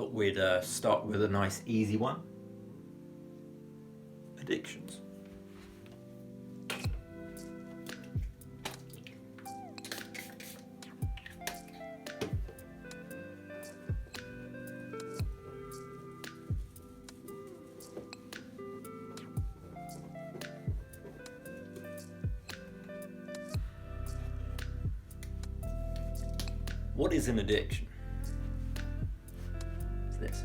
thought we'd start with a nice easy one. Addictions. What is an addiction? It's this.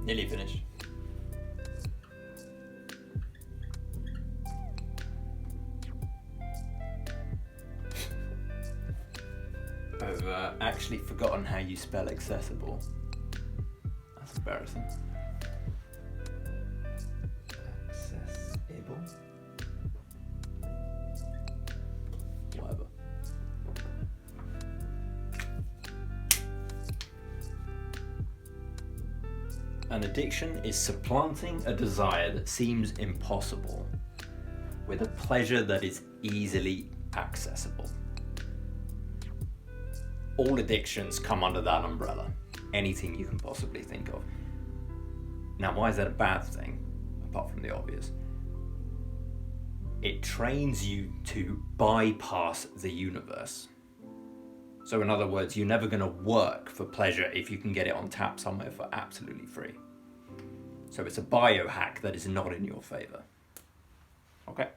Nearly finished. I've actually forgotten how you spell accessible. That's embarrassing. Accessible? Whatever. An addiction is supplanting a desire that seems impossible with a pleasure that is easily accessible. All addictions come under that umbrella. Anything you can possibly think of. Now, why is that a bad thing, apart from the obvious? It trains you to bypass the universe. So in other words, you're never going to work for pleasure if you can get it on tap somewhere for absolutely free. So it's a biohack that is not in your favor. Okay?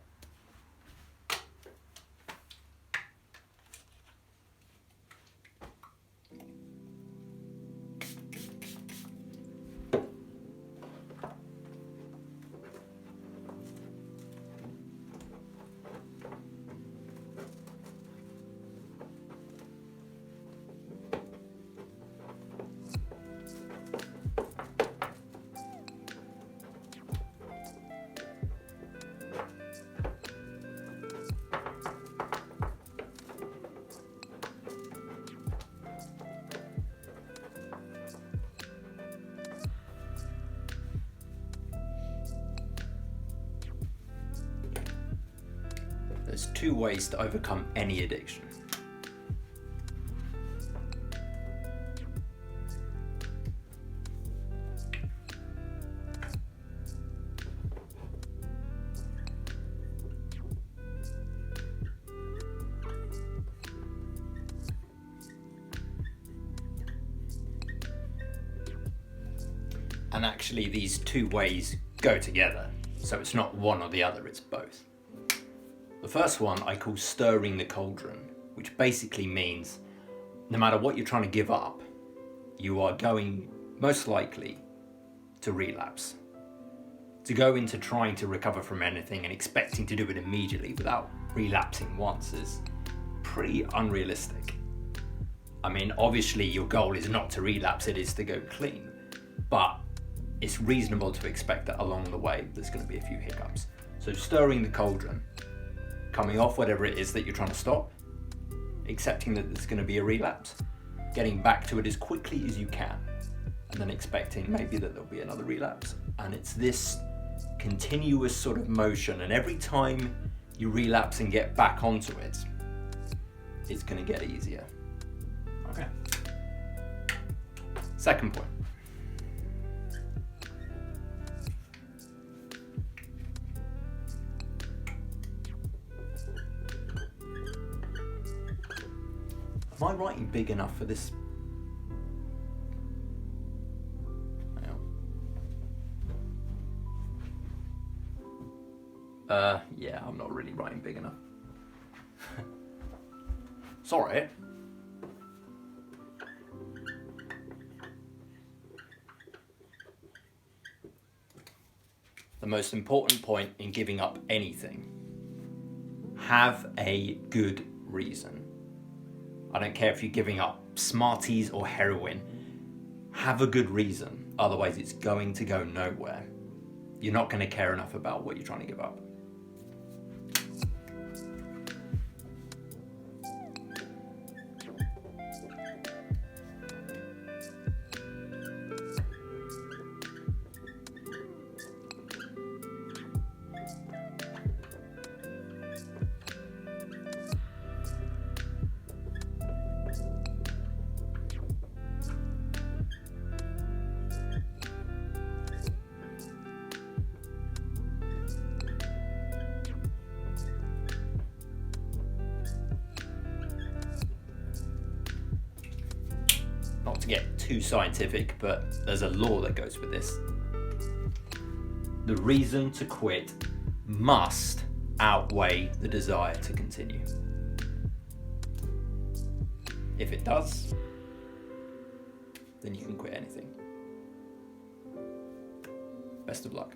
There's two ways to overcome any addiction. And actually these two ways go together, so it's not one or the other, it's both. The first one I call stirring the cauldron, which basically means no matter what you're trying to give up, you are going most likely to relapse. To go into trying to recover from anything and expecting to do it immediately without relapsing once is pretty unrealistic. I mean, obviously your goal is not to relapse, it is to go clean, but it's reasonable to expect that along the way there's going to be a few hiccups. So stirring the cauldron, coming off whatever it is that you're trying to stop, accepting that there's going to be a relapse, getting back to it as quickly as you can, and then expecting maybe that there'll be another relapse. And it's this continuous sort of motion, and every time you relapse and get back onto it, it's going to get easier. Okay. Second point. Am I writing big enough for this? Yeah, I'm not really writing big enough. Sorry. the most important point in giving up anything. Have a good reason. I don't care if you're giving up Smarties or heroin. Have a good reason, otherwise it's going to go nowhere. You're not going to care enough about what you're trying to give up. Not to get too scientific, but there's a law that goes with this. The reason to quit must outweigh the desire to continue. If it does, then you can quit anything. Best of luck.